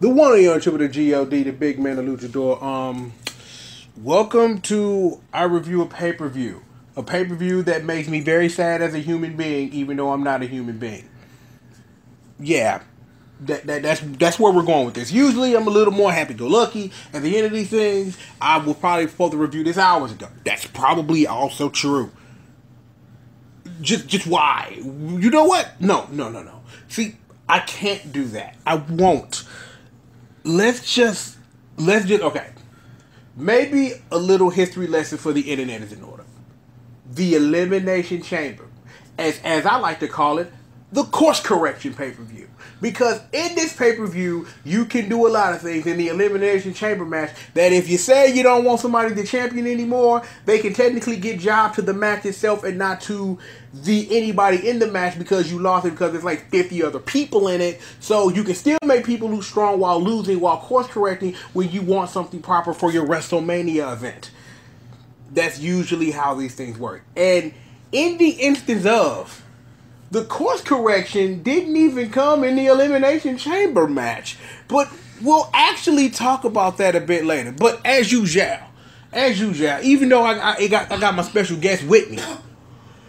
The one and only triple, the G.O.D, the big man, the luchador. Welcome to our review of pay-per-view. A pay-per-view that makes me very sad as a human being, even though I'm not a human being. Yeah, that's where we're going with this. Usually, I'm a little more happy-go-lucky. At the end of these things, I was probably supposed to review this hours ago. That's probably also true. Just why? You know what? No. See, I can't do that. I won't. Let's just okay. Maybe a little history lesson for the internet is in order. The Elimination Chamber, as I like to call it, the course correction pay-per-view. Because in this pay-per-view, you can do a lot of things in the Elimination Chamber match that if you say you don't want somebody to champion anymore, they can technically get job to the match itself and not to anybody in the match because you lost it because there's like 50 other people in it. So you can still make people look strong while losing, while course correcting when you want something proper for your WrestleMania event. That's usually how these things work. And in the instance of the course correction didn't even come in the Elimination Chamber match. But we'll actually talk about that a bit later. But as usual, even though I got my special guest with me,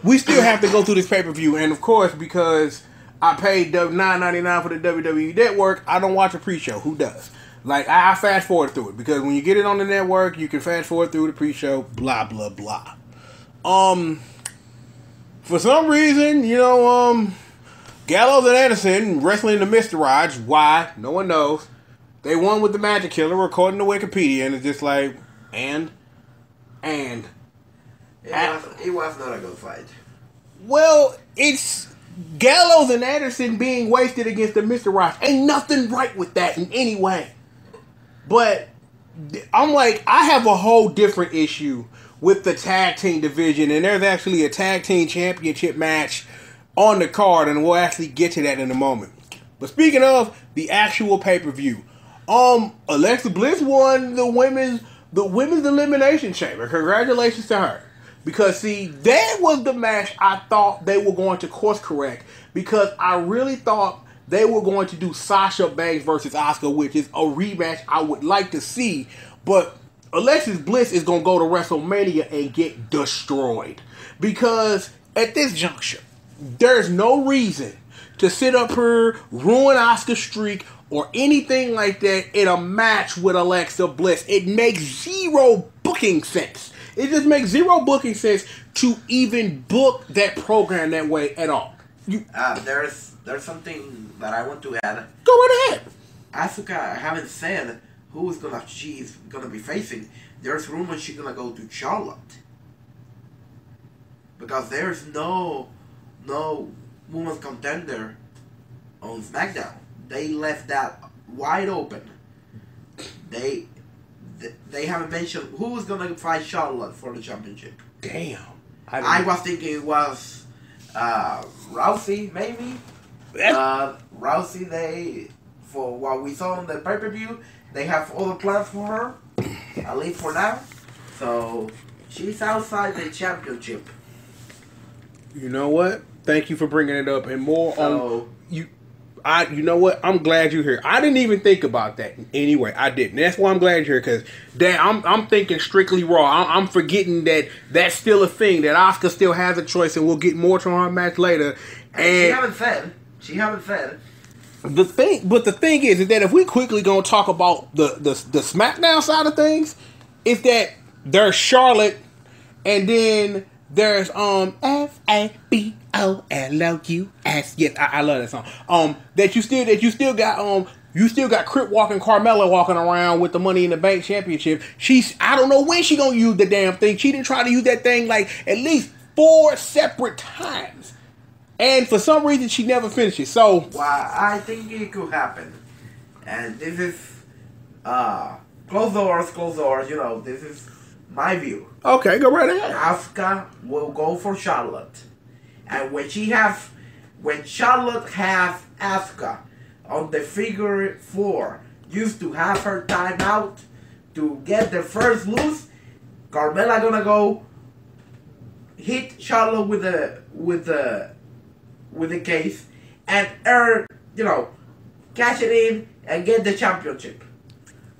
we still have to go through this pay-per-view. And of course, because I paid $9.99 for the WWE Network, I don't watch a pre-show. Who does? Like, I fast forward through it. Because when you get it on the network, you can fast forward through the pre-show, blah, blah, blah. For some reason, Gallows and Anderson wrestling the Mr. Raj. Why? No one knows. They won with the Magic Killer, according to Wikipedia, and it's just like, and. It was not a good fight. Well, it's Gallows and Anderson being wasted against the Mr. Raj. Ain't nothing right with that in any way. But I'm like, I have a whole different issue with the tag team division, and there's actually a tag team championship match on the card, and we'll actually get to that in a moment. But speaking of the actual pay-per-view, Alexa Bliss won the women's Elimination Chamber. Congratulations to her. Because see, that was the match I thought they were going to course correct, because I really thought they were going to do Sasha Banks versus Asuka, which is a rematch I would like to see, but Alexa Bliss is going to go to WrestleMania and get destroyed. Because at this juncture, there's no reason to sit up here, ruin Asuka's streak, or anything like that in a match with Alexa Bliss. It makes zero booking sense. It just makes zero booking sense to even book that program that way at all. There's something that I want to add. Go right ahead. Asuka, I haven't said she's gonna be facing. There's rumors she's gonna go to Charlotte, because there's no women's contender on SmackDown. They left that wide open. They haven't mentioned who's gonna fight Charlotte for the championship. Damn. I was thinking it was Rousey, maybe. Rousey, for what we saw on the pay-per-view, they have other plans for her, at least for now. So, she's outside the championship. You know what? Thank you for bringing it up. And more on you. You know what? I'm glad you're here. I didn't even think about that anyway. I didn't. That's why I'm glad you're here, because I'm thinking strictly Raw. I'm forgetting that that's still a thing, that Asuka still has a choice, and we'll get more to her match later. And she haven't said. The thing is that if we quickly gonna talk about the SmackDown side of things, is that there's Charlotte, and then there's FABOLOUS. Yes, I love that song. That you still got Crip walking, Carmella walking around with the Money in the Bank championship. I don't know when she gonna use the damn thing. She didn't try to use that thing like at least 4 separate times. And for some reason, she never finishes. So, well, I think it could happen. And this is closed doors. This is my view. Okay, go right ahead. Asuka will go for Charlotte, and when Charlotte has Asuka on the figure 4, used to have her time out to get the first loose, Carmella gonna go hit Charlotte with the case and earn, cash it in, and get the championship.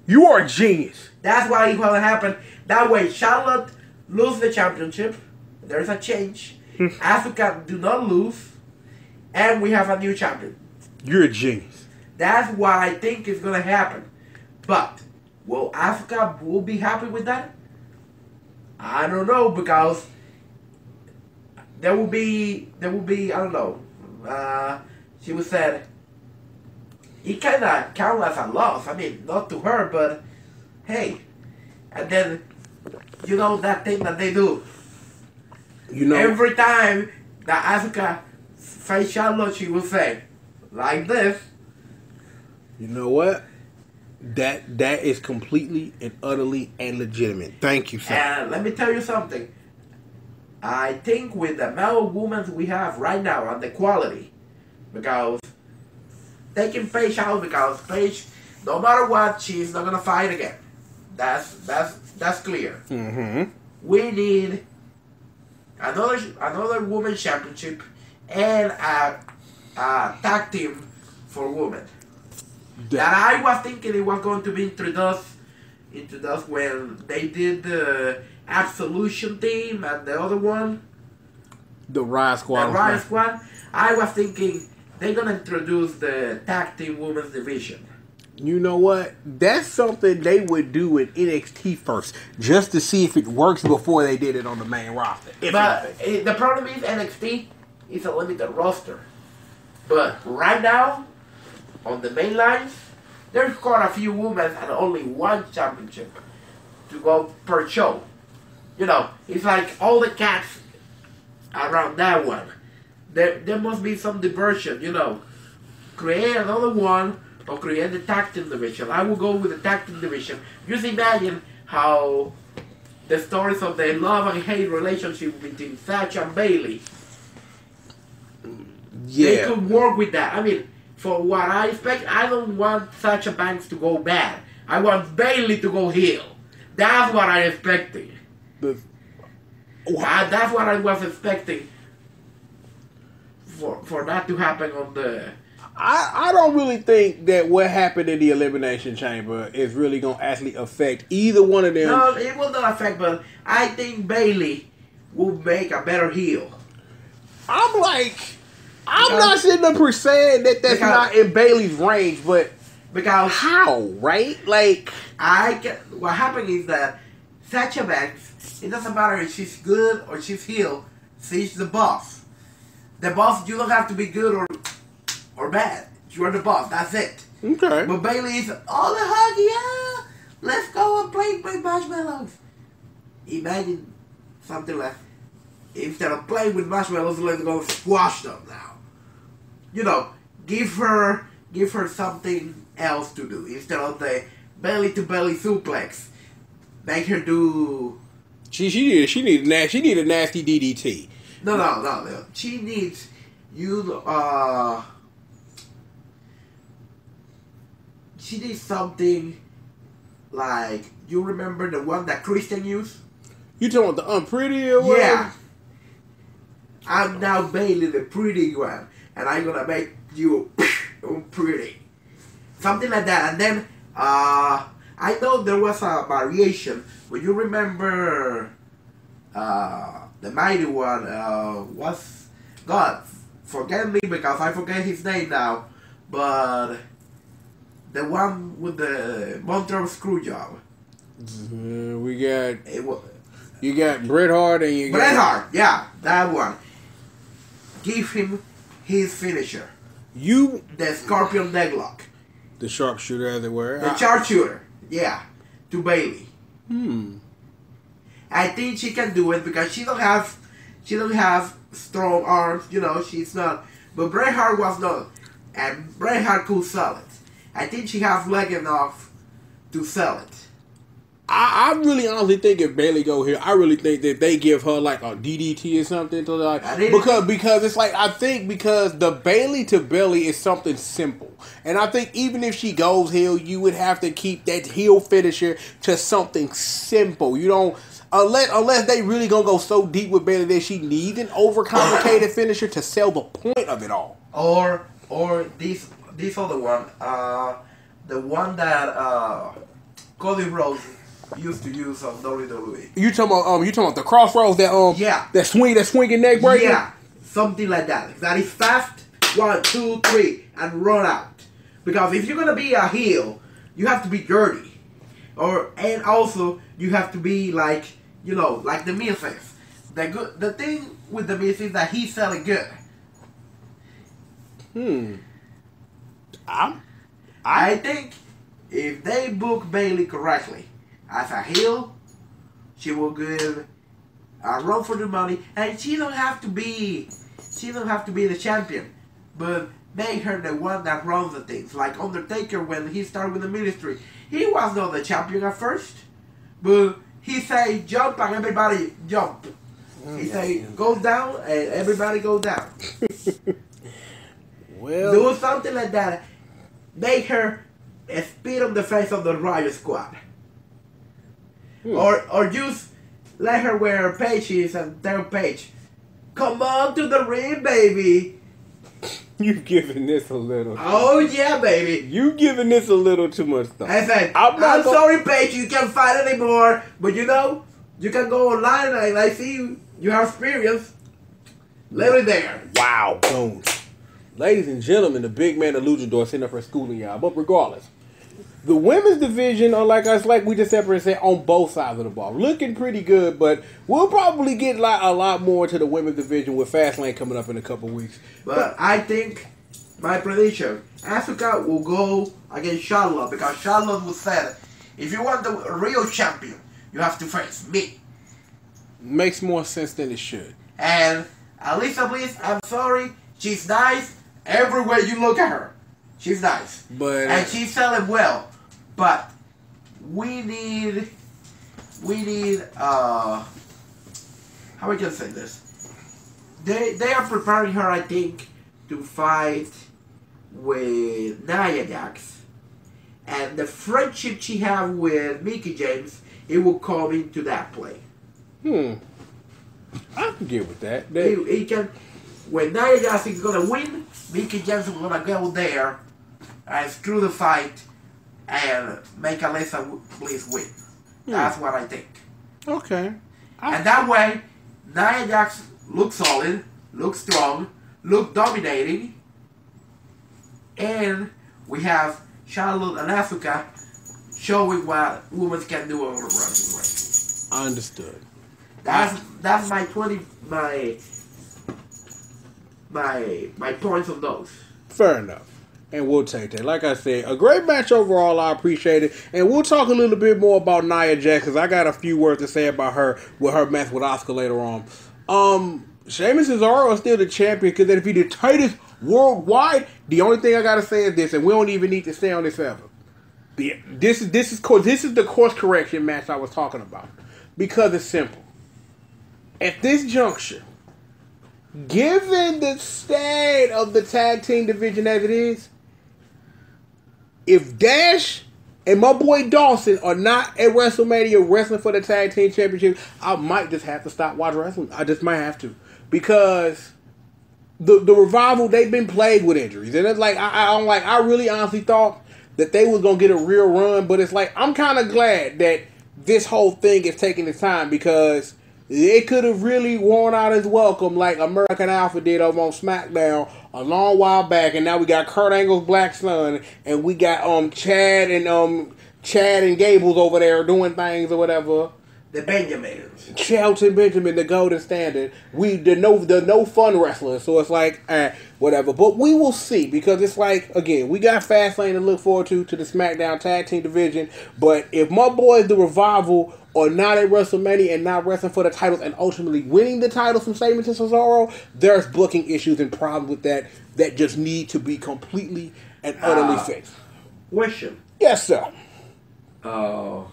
You are a genius. That's what is going to happen. That way, Charlotte lose the championship. There's a change. Asuka do not lose, and we have a new champion. You're a genius. That's what I think is going to happen. But will Asuka will be happy with that? I don't know, because there will be I don't know. She was said it kind of count as a loss. I mean, not to her, but hey. And then you know that thing that they do. You know, every time that Asuka face Charlotte, she will say like this. You know what? That is completely and utterly and legitimate. Thank you, sir. And let me tell you something. I think with the amount of women we have right now and the quality, because taking Paige out, because Paige, no matter what, she's not gonna fight again. That's clear. Mm-hmm. We need another women's championship and a tag team for women. That I was thinking it was going to be introduced when they did the Absolution team and the other one, the Riot Squad. The Riot Squad. I was thinking they're gonna introduce the tag team women's division. You know what? That's something they would do in NXT first, just to see if it works before they did it on the main roster. But the problem is NXT is a limited roster. But right now, on the main lines, there's quite a few women and only one championship to go per show. You know, it's like all the cats around that one. There must be some diversion, you know. Create another one or create the tag team division. I will go with the tag team division. Just imagine how the stories of the love and hate relationship between Sasha and Bailey. Yeah. They could work with that. I mean, for what I expect, I don't want Sasha Banks to go bad. I want Bailey to go heel. That's what I expected. That's what I was expecting for that to happen on the... I don't really think that what happened in the Elimination Chamber is really going to actually affect either one of them. No, it will not affect, but I think Bailey will make a better heel. I'm not sitting up here saying that's not in Bailey's range, but because how, right? Like, what happened is that Sasha Banks, it doesn't matter if she's good or she's heel, she's the boss. The boss, you don't have to be good or bad. You're the boss, that's it. Okay. But Bailey is, oh, the hug, yeah, let's go and play marshmallows. Imagine something like, instead of playing with marshmallows, let's go squash them now. You know, give her something else to do instead of the belly to belly suplex. Make her do. She need a nasty DDT. No. She needs she needs something like, you remember the one that Christian used? You talking about the unpretty or what? Yeah. I'm now Bailey, the pretty one, and I'm gonna make you pretty. Something like that. And then I know there was a variation. When you remember the mighty one was God, forget me because I forget his name now, but the one with the Montreal screw job. You got Bret Hart and you got Bret Hart, yeah, that one. Give him his finisher. The Scorpion Deadlock. The sharpshooter, as it were. The sharpshooter, yeah, to Bailey. I think she can do it because she don't have strong arms. You know, she's not. But Bret Hart was not, and Bret Hart could sell it. I think she has leg enough to sell it. I really honestly think if Bailey go here, I really think that they give her like a DDT or something to like because it's like I think because the Bailey to Bailey is something simple, and I think even if she goes heel, you would have to keep that heel finisher to something simple. You don't unless they really gonna go so deep with Bailey that she needs an overcomplicated finisher to sell the point of it all. Or this this other one, the one that Cody Rhodes used to use on WWE. You talking about the crossroads that Yeah. that swinging neck breaker? Yeah, something like that. That is fast. 1, 2, 3, and run out. Because if you're gonna be a heel, you have to be dirty, and also you have to be like like the Miz is. The thing with the Miz is that he's selling good. I think if they book Bayley correctly as a heel, she will give a run for the money, and she don't have to be the champion, but make her the one that runs the things. Like Undertaker, when he started with the ministry, he was not the champion at first, but he say jump and everybody jump. He say go down and everybody go down. Well, do something like that. Make her a spit on the face of the Riot Squad. Or just let her wear pages and tell Paige, come on to the ring, baby. You giving this a little. Oh yeah, baby. You giving this a little too much stuff. I said, I'm sorry, Paige, you can't fight anymore, but you can go online and I see you have experience. Let it there. Wow, boom. Ladies and gentlemen, the big man, the luchador, sitting up for schooling y'all. But regardless, the women's division are like we just separately said, on both sides of the ball, looking pretty good. But we'll probably get a lot more to the women's division with Fastlane coming up in a couple weeks. But I think my prediction, Asuka will go against Charlotte, because Charlotte was said, if you want the real champion, you have to face me. Makes more sense than it should. And Alexa Bliss, I'm sorry, she's nice. Everywhere you look at her, she's nice. And she's selling well. But we need how we can say this? They are preparing her, I think, to fight with Nia Jax. And the friendship she have with Mickie James, it will come into that play. I can get with that. He can. When Nia Jax is gonna win, Mickie James is gonna go there and screw the fight and make Alexa Bliss win. That's what I think. Okay. And that way, Nia Jax looks solid, looks strong, looks dominating, and we have Charlotte and Asuka showing what women can do over the wrestling ring. Understood. That's my points on those. Fair enough. And we'll take that. Like I said, a great match overall. I appreciate it. And we'll talk a little bit more about Nia Jax, because I got a few words to say about her with her match with Asuka later on. Sheamus Cesaro is still the champion, because if he the tightest worldwide, the only thing I got to say is this, and we don't even need to stay on this forever. This is the course correction match I was talking about. Because it's simple. At this juncture, given the state of the tag team division as it is, if Dash and my boy Dawson are not at WrestleMania wrestling for the tag team championship, I might just have to stop watching wrestling. I just might have to. Because the Revival, they've been plagued with injuries. And it's like, I really honestly thought that they was going to get a real run. But it's like, I'm kind of glad that this whole thing is taking its time, because it could have really worn out its welcome like American Alpha did over on SmackDown a long while back, and now we got Kurt Angle's black son, and we got Chad and Gables over there doing things or whatever. The Benjamins. Shelton Benjamin, the golden standard. The no fun wrestlers, so it's like whatever. But we will see, because it's like, again, we got Fastlane to look forward to the SmackDown tag team division. But if my boys, the Revival, are not at WrestleMania and not wrestling for the titles and ultimately winning the titles from Sheamus and Cesaro, there's booking issues and problems with that just need to be completely and utterly fixed. Question. Yes, sir. But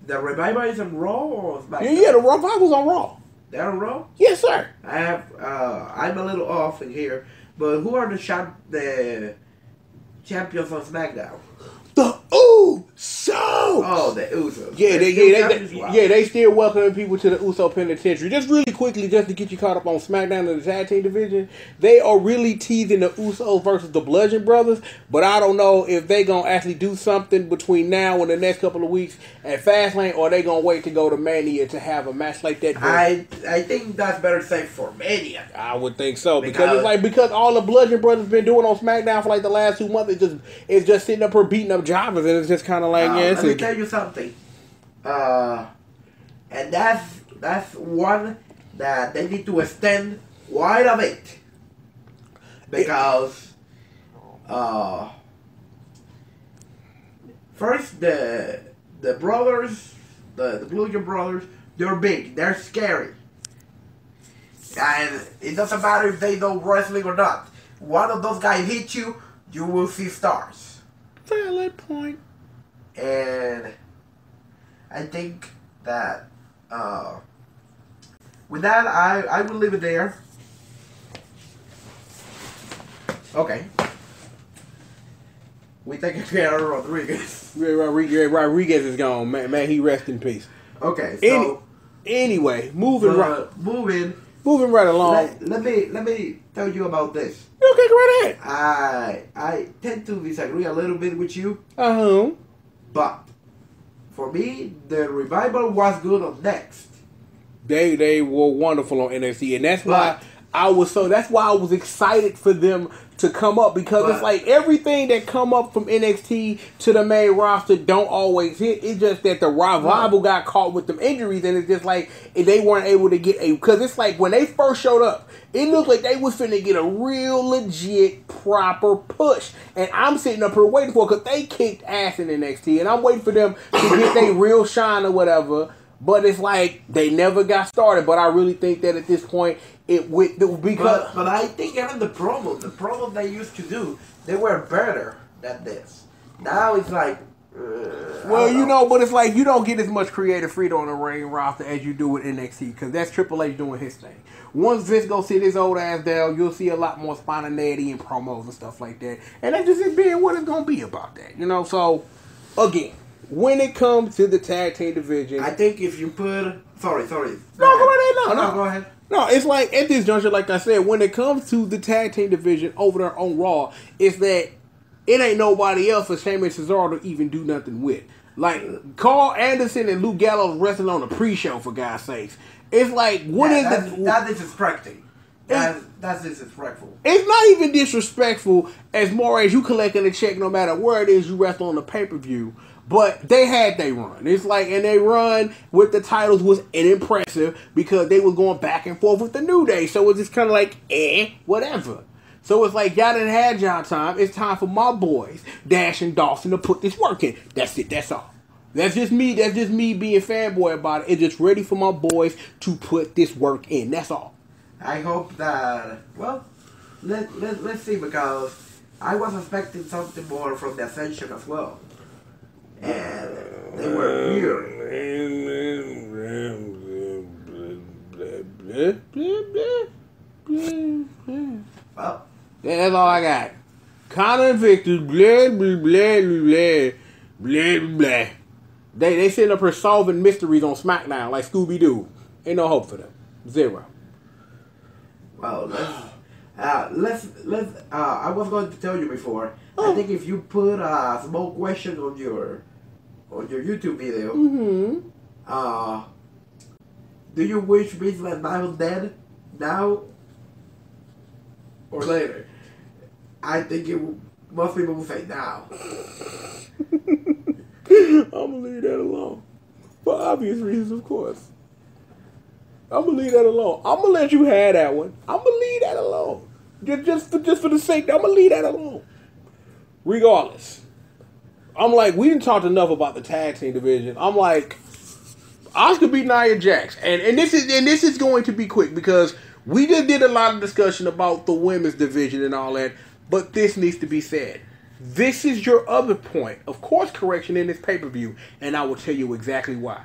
the Revival is on Raw or SmackDown? Yeah, the Revival's on Raw. They're on Raw? Yes, sir. I'm a little off in here, but who are the champions on SmackDown? The Usos! Oh, the Usos. They still welcoming people to the Uso Penitentiary. Just really quickly, just to get you caught up on SmackDown and the tag team division, they are really teasing the Usos versus the Bludgeon Brothers, but I don't know if they gonna actually do something between now and the next couple of weeks at Fastlane, or they gonna wait to go to Mania to have a match like that. I think that's better safe for Mania. I would think so, because all the Bludgeon Brothers been doing on SmackDown for like the last 2 months, it's just sitting up here beating up jobbers, and it's just kind of like let me tell you something, and that's one that they need to extend wide a bit, because first the brothers, the Bludgeon Brothers, they're big, they're scary, and it doesn't matter if they know wrestling or not. One of those guys hit you, you will see stars. Valid point. And I think that with that, I will leave it there. Okay. We take care of Rodriguez. Rodriguez is gone, man. He rest in peace. Okay. So anyway, moving right along. Let me tell you about this. Okay, go right ahead. I tend to disagree a little bit with you. But for me, the Revival was good on Next. They were wonderful on NXT, and that's why I was excited for them to come up, because it's like everything that come up from NXT to the main roster don't always hit. It's just that the Revival got caught with them injuries, and it's just like they weren't able to get because it's like when they first showed up, it looked like they was finna get a real legit proper push, and I'm sitting up here waiting for it, because they kicked ass in NXT, and I'm waiting for them to get their real shine or whatever. But it's like they never got started. But I really think that at this point it would because. But I think even the promo they used to do, they were better than this. Now it's like. But it's like you don't get as much creative freedom on the ring roster as you do with NXT, because that's Triple H doing his thing. Once Vince go sit his old ass down, you'll see a lot more spontaneity and promos and stuff like that. And that's just it being what it's gonna be about that, So again. When it comes to the tag team division, I think if you put sorry. Go ahead. No, it's like at this juncture, like I said, when it comes to the tag team division over there on Raw, it's that it ain't nobody else for Sheamus and Cesaro to even do nothing with. Like Carl Anderson and Luke Gallows wrestling on the pre-show, for God's sakes. It's like that is disrespecting. That's disrespectful. It's not even disrespectful as more as you collecting a check no matter where it is you wrestle on the pay-per-view. But they had their run. It's like, and they run with the titles was impressive because they was going back and forth with the New Day. So it's just kind of like, whatever. So it's like, y'all done had y'all time. It's time for my boys, Dash and Dawson, to put this work in. That's it. That's all. That's just me being fanboy about it. It's just ready for my boys to put this work in. That's all. I hope that, let's see, because I was expecting something more from the Ascension as well. And they were weird. Well, that's all I got. Connor and Victor, blah, blah, blah, blah, blah, blah. They sitting up here solving mysteries on SmackDown like Scooby-Doo. Ain't no hope for them. Zero. Well, let's. I was going to tell you before. I think if you put a small question on your YouTube video, do you wish Vince McMahon was dead now or later? I think most people will say now. I'm gonna leave that alone for obvious reasons, of course. I'm gonna leave that alone. I'm gonna let you have that one. I'm gonna leave that alone. Just for the sake, I'm gonna leave that alone. Regardless, I'm like, we didn't talk enough about the tag team division. I'm like, Asuka beat Nia Jax, and this is going to be quick because we just did a lot of discussion about the women's division and all that, but this needs to be said. This is your other point, of course, correction in this pay-per-view, and I will tell you exactly why.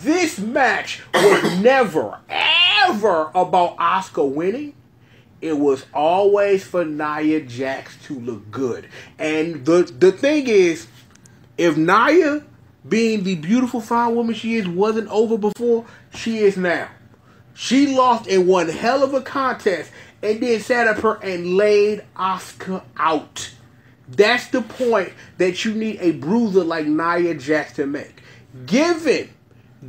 This match was never, ever about Asuka winning. It was always for Nia Jax to look good. And the thing is, if Nia being the beautiful fine woman she is, wasn't over before, she is now. She lost in one hell of a contest and then sat up her and laid Asuka out. That's the point that you need a bruiser like Nia Jax to make. Given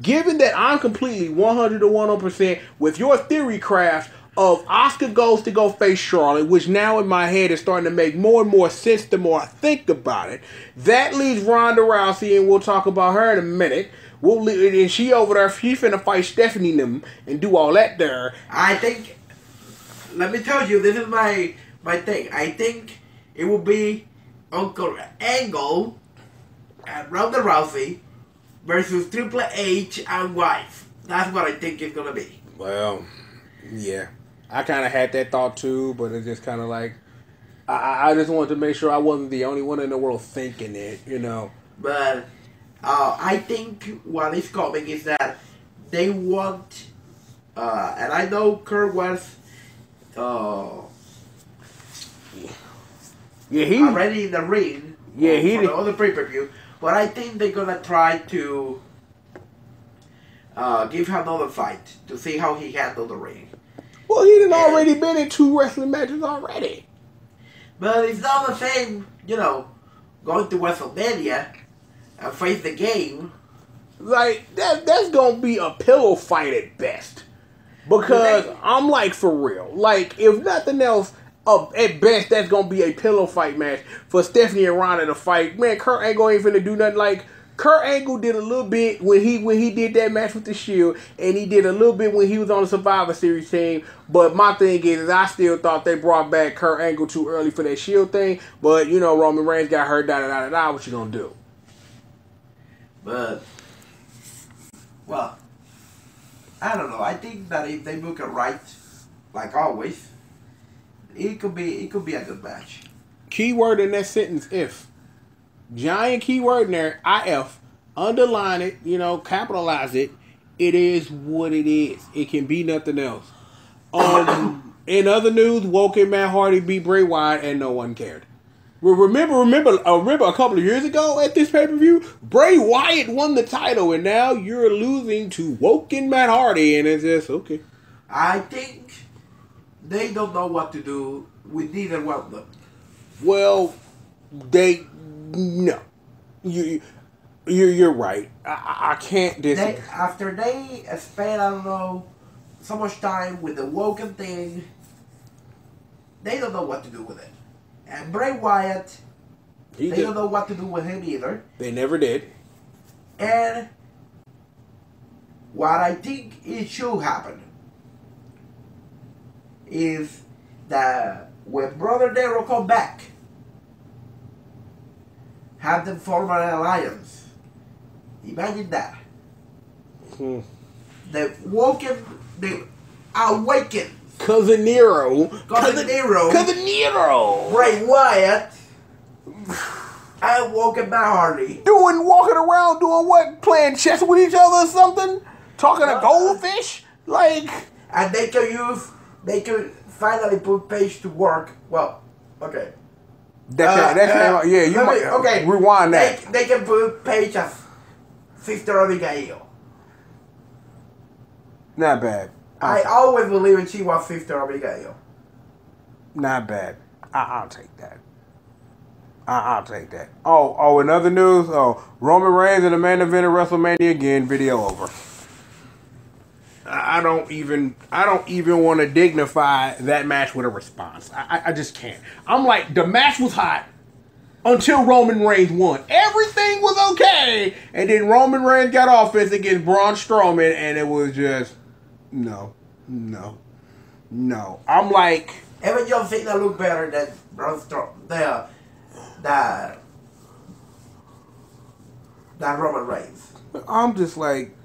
that I'm completely 100 to 100% with your theory craft of Asuka goes to go face Charlotte, which now in my head is starting to make more and more sense the more I think about it. That leaves Ronda Rousey, and we'll talk about her in a minute. And she over there, she finna fight Stephanie and them and do all that there. I think, let me tell you, this is my thing. I think it will be Uncle Angle and Ronda Rousey versus Triple H and wife. That's what I think it's gonna be. Well, yeah. I kind of had that thought too, but it's just kind of like, I just wanted to make sure I wasn't the only one in the world thinking it, you know. But I think what is coming is that they want, and I know Kurt was already in the ring for the other pay-per-view, but I think they're going to try to give him another fight to see how he handled the ring. Well, he done already been in 2 wrestling matches already. But it's not the same, going to WrestleMania and face the game. Like, that's going to be a pillow fight at best. Because I'm like, for real. Like, if nothing else, at best, that's going to be a pillow fight match for Stephanie and Ronda to fight. Man, Kurt Angle ain't finna do nothing. Like, Kurt Angle did a little bit when he did that match with the Shield, and he did a little bit when he was on the Survivor Series team. But my thing is I still thought they brought back Kurt Angle too early for that Shield thing. But, Roman Reigns got hurt, da-da-da-da-da. What you gonna do? But, well, I don't know. I think that if they book it right, like always, it could be a good match. Keyword in that sentence, if. Giant keyword in there, IF. Underline it, capitalize it. It is what it is. It can be nothing else. In other news, Woken Matt Hardy beat Bray Wyatt and no one cared. Remember a couple of years ago at this pay-per-view, Bray Wyatt won the title and now you're losing to Woken Matt Hardy, and it's just okay. I think they don't know what to do with neither one of them. Well, no. You're right. I can't disagree. After they spent, I don't know, so much time with the Woken thing, they don't know what to do with it. And Bray Wyatt, they don't know what to do with him either. They never did. And what I think it should happen is that when Brother Darrow come back, have them form an alliance. Imagine that. The awakened. Cousin Nero. Bray Wyatt. And Woken Matt Hardy. Walking around doing what? Playing chess with each other or something? Talking to goldfish? Like. And they can finally put Paige to work. Well, okay. Rewind that. They can put Paige as Sister Abigail. Not bad. I always believed she was Sister Abigail. Not bad. I'll take that. I'll take that. Oh, in other news, Roman Reigns in the main event of WrestleMania again, video over. I don't even want to dignify that match with a response. I just can't. I'm like, the match was hot until Roman Reigns won. Everything was okay. And then Roman Reigns got offense against Braun Strowman, and it was just, no. I'm like... Even John Cena looked better than Braun Strowman. That Roman Reigns. I'm just like,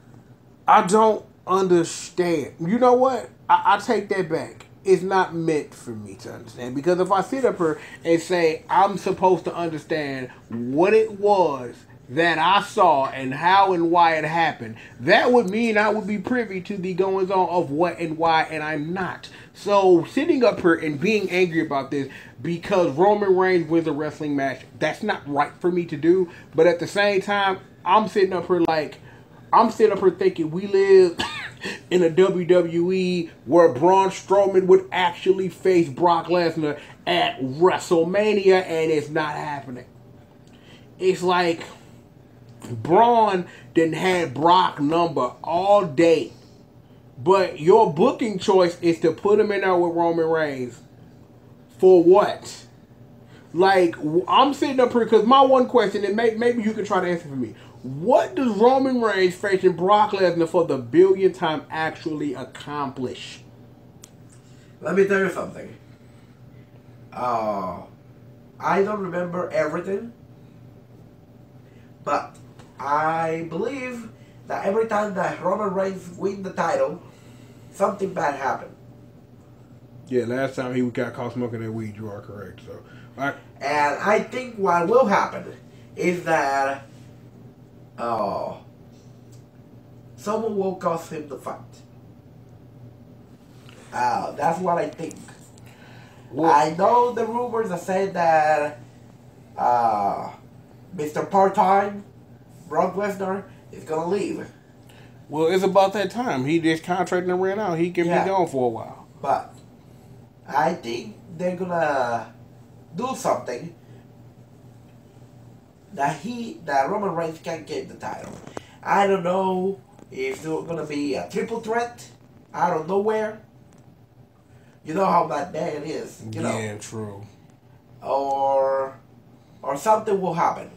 I don't understand. You know what? I take that back. It's not meant for me to understand. Because if I sit up here and say I'm supposed to understand what it was that I saw and how and why it happened, that would mean I would be privy to the goings on of what and why, and I'm not. So sitting up here and being angry about this because Roman Reigns wins a wrestling match, that's not right for me to do. But at the same time, I'm sitting up here like, I'm sitting up here thinking we live in a WWE where Braun Strowman would actually face Brock Lesnar at WrestleMania, and it's not happening. It's like Braun didn't have Brock number all day, but your booking choice is to put him in there with Roman Reigns. For what? Like, I'm sitting up here because my one question, and maybe you can try to answer for me. What does Roman Reigns facing Brock Lesnar for the billionth time actually accomplish? Let me tell you something. I don't remember everything, but I believe that every time that Roman Reigns win the title, something bad happened. Yeah, last time he got caught smoking that weed, you are correct. So, and I think what will happen is that someone will cause him to fight. That's what I think. Well, I know the rumors that say that Mr. Part-Time, Brock Lesnar, is going to leave. Well, it's about that time. He just contracted and ran out. He can be gone for a while. But I think they're going to do something that Roman Reigns can get the title. I don't know if it's going to be a triple threat out of nowhere. You know how that man is. You know. Yeah, true. Or something will happen.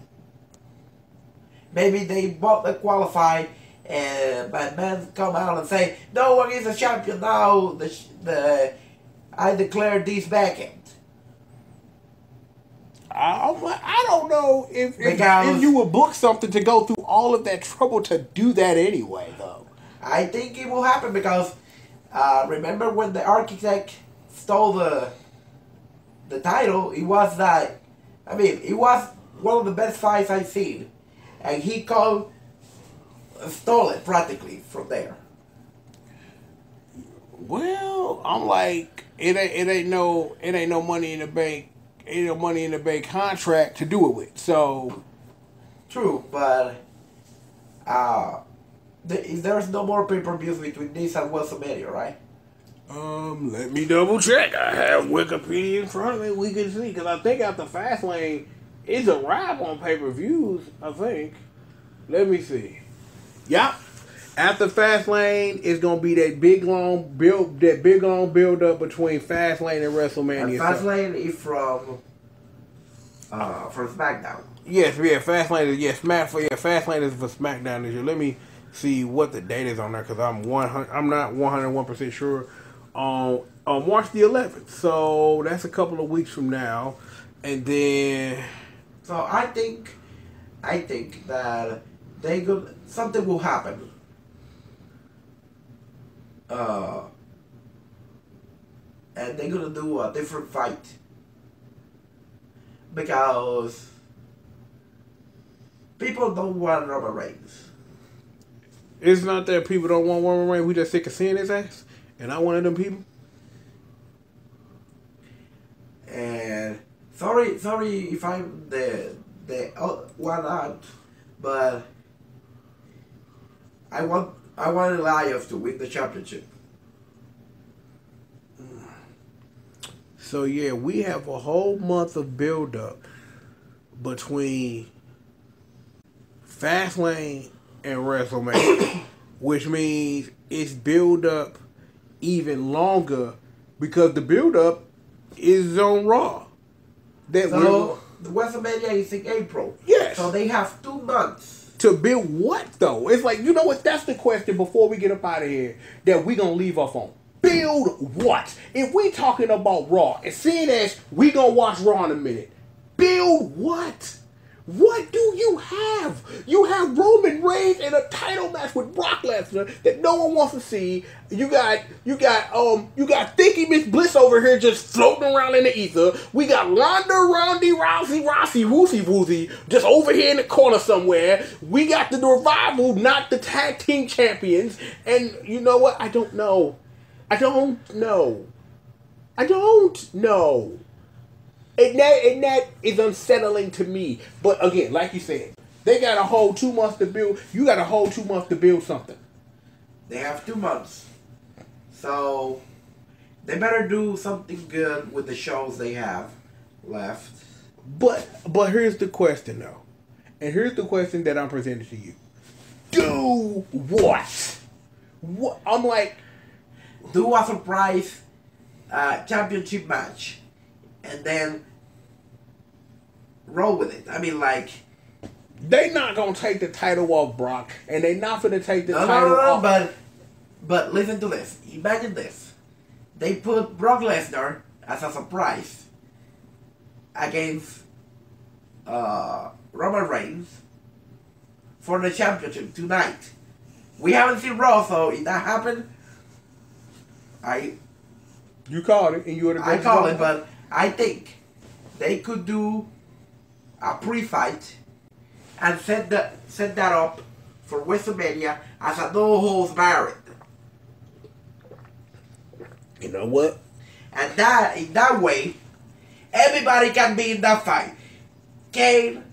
Maybe they both qualify, and man come out and say, "No one is a champion now. I declare this vacant." I don't know if you would book something to go through all of that trouble to do that anyway, though. I think it will happen because remember when the architect stole the title? It was it was one of the best fights I've seen, and he stole it practically from there. Well, I'm like, it ain't no money in the bank. Ain't no money in the bank contract to do it with. So true, but there's no more pay-per-views between this and WrestleMania, right? Let me double check. I have Wikipedia in front of me. We can see because I think after Fastlane is a wrap on pay-per-views. I think. Let me see. Yep. After Fastlane, it's gonna be that big long build up between Fastlane and WrestleMania. And Fastlane is from SmackDown. Yes, yeah, Fastlane is Fastlane is for SmackDown this year. Let me see what the date is on there because I'm not 101% sure. On March the 11th, so that's a couple of weeks from now, and then. So I think that something will happen. And they're gonna do a different fight because people don't want Roman Reigns. It's not that people don't want Roman Reigns. We just sick of seeing his ass, and I'm one of them people. And sorry if I'm the one out, but I want Elias to win the championship. So yeah, we have a whole month of build up between Fastlane and WrestleMania, which means it's build up even longer because the build up is on Raw. The WrestleMania is in April. Yes. So they have 2 months. To build what though? It's like, you know what? That's the question before we get up out of here that we gonna leave off on. Build what? If we talking about Raw, and seeing as we gonna watch Raw in a minute, build what? What do you have? You have Roman Reigns in a title match with Brock Lesnar that no one wants to see. You got Thinky Miss Bliss over here just floating around in the ether. We got Rousey, Woozy, just over here in the corner somewhere. We got the Revival, not the tag team champions. And you know what? I don't know. And that is unsettling to me. But again, like you said, They got a whole 2 months to build. You got a whole 2 months to build something. They have 2 months. So they better do something good with the shows they have left. But here's the question though. And here's the question that I'm presenting to you. Do what? What I'm like, do a surprise championship match and then roll with it. I mean, like, they not gonna take the title off Brock, and they not gonna take the title off. But listen to this. Imagine this. They put Brock Lesnar as a surprise against Roman Reigns for the championship tonight. We haven't seen Raw, so if that happened, you called it, and you would have. I call it, but I think they could do a pre-fight and set that up for WrestleMania as a no holds barred. You know what? And that in that way, everybody can be in that fight. Kane,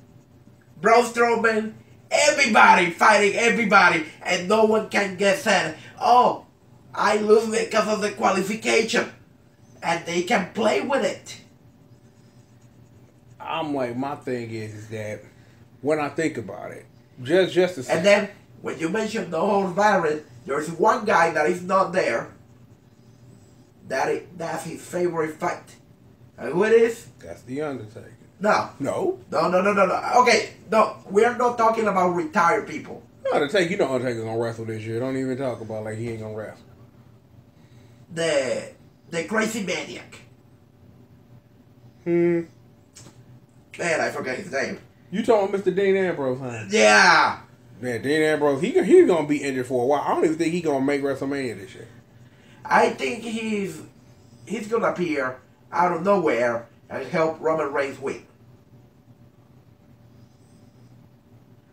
Braun Strowman, everybody fighting everybody, and no one can get said, "Oh, I lose because of the qualification," and they can play with it. I'm like, my thing is that when I think about it, just to say. And then when you mention no holds barred, there's one guy that is not there. That's his favorite fight. And who it is? That's the Undertaker. No. No. Okay, no, we're not talking about retired people. Undertaker, you know Undertaker's gonna wrestle this year. Don't even talk about like he ain't gonna wrestle. The crazy maniac. Man, I forgot his name. You talking Mr. Dean Ambrose, huh? Yeah. Man, Dean Ambrose, he's gonna be injured for a while. I don't even think he's gonna make WrestleMania this year. I think he's gonna appear out of nowhere and help Roman Reigns win.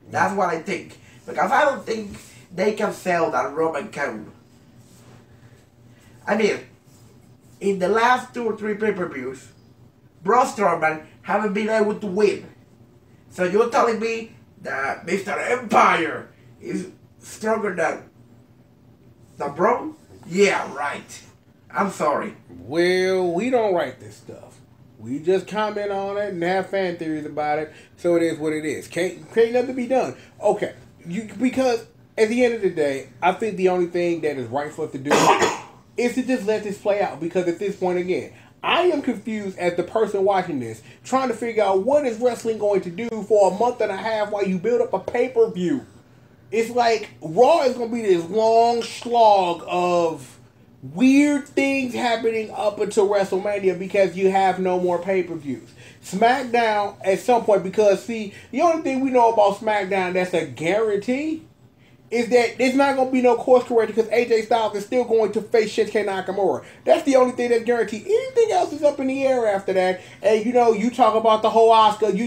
That's what I think. Because I don't think they can sell that Roman can. I mean, in the last 2 or 3 pay-per-views, Braun Strowman haven't been able to win. So you're telling me that Mr. Empire is stronger than Braun? Yeah, right. I'm sorry. Well, we don't write this stuff. We just comment on it and have fan theories about it. So it is what it is. Can't nothing be done. Okay, because at the end of the day, I think the only thing that is right for us to do is to just let this play out. Because at this point, again, I am confused as the person watching this, trying to figure out what is wrestling going to do for a month and a half while you build up a pay-per-view. It's like Raw is going to be this long slog of weird things happening up until WrestleMania because you have no more pay-per-views. SmackDown at some point, because see, the only thing we know about SmackDown that's a guarantee is that there's not going to be no course correction because AJ Styles is still going to face Shinsuke Nakamura. That's the only thing that's guaranteed. Anything else is up in the air after that. And you talk about the whole Asuka,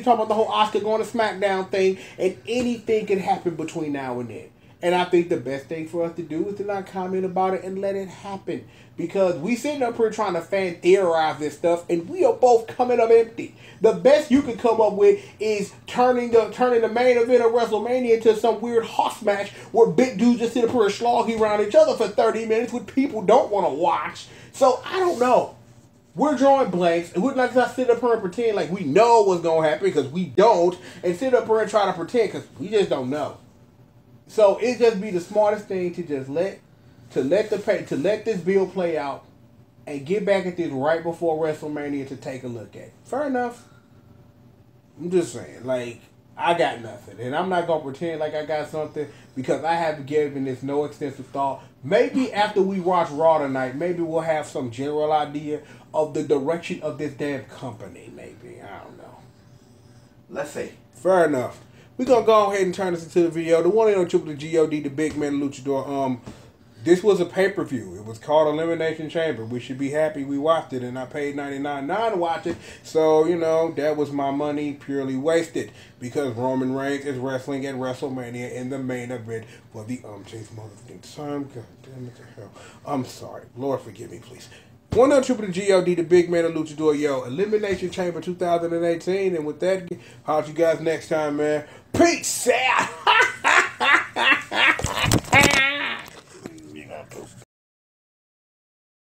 going to SmackDown thing, and anything can happen between now and then. And I think the best thing for us to do is to not comment about it and let it happen. Because we sitting up here trying to fan theorize this stuff, and we are both coming up empty. The best you can come up with is turning the main event of WrestleMania into some weird hoss match where big dudes just sit up here and slogging around each other for 30 minutes, which people don't want to watch. So I don't know. We're drawing blanks, and we're not just sit up here and pretend like we know what's going to happen, because we don't, and sit up here and try to pretend because we just don't know. So it just be the smartest thing to just let this bill play out and get back at this right before WrestleMania to take a look at it. Fair enough. I'm just saying, like, I got nothing, and I'm not gonna pretend like I got something because I haven't given this no extensive thought. Maybe after we watch Raw tonight, maybe we'll have some general idea of the direction of this damn company. Maybe, I don't know. Let's see. Fair enough. We're going to go ahead and turn this into the video. The one and only triple G.O.D, the big man luchador. This was a pay-per-view. It was called Elimination Chamber. We should be happy we watched it, and I paid $99.9 to watch it. So, that was my money purely wasted because Roman Reigns is wrestling at WrestleMania in the main event for the umpteenth motherfucking time. God damn it to hell. I'm sorry. Lord, forgive me, please. One up triple to G.O.D, the big man of Luchador. Yo, Elimination Chamber 2018. And with that, I'll you guys next time, man. Peace out.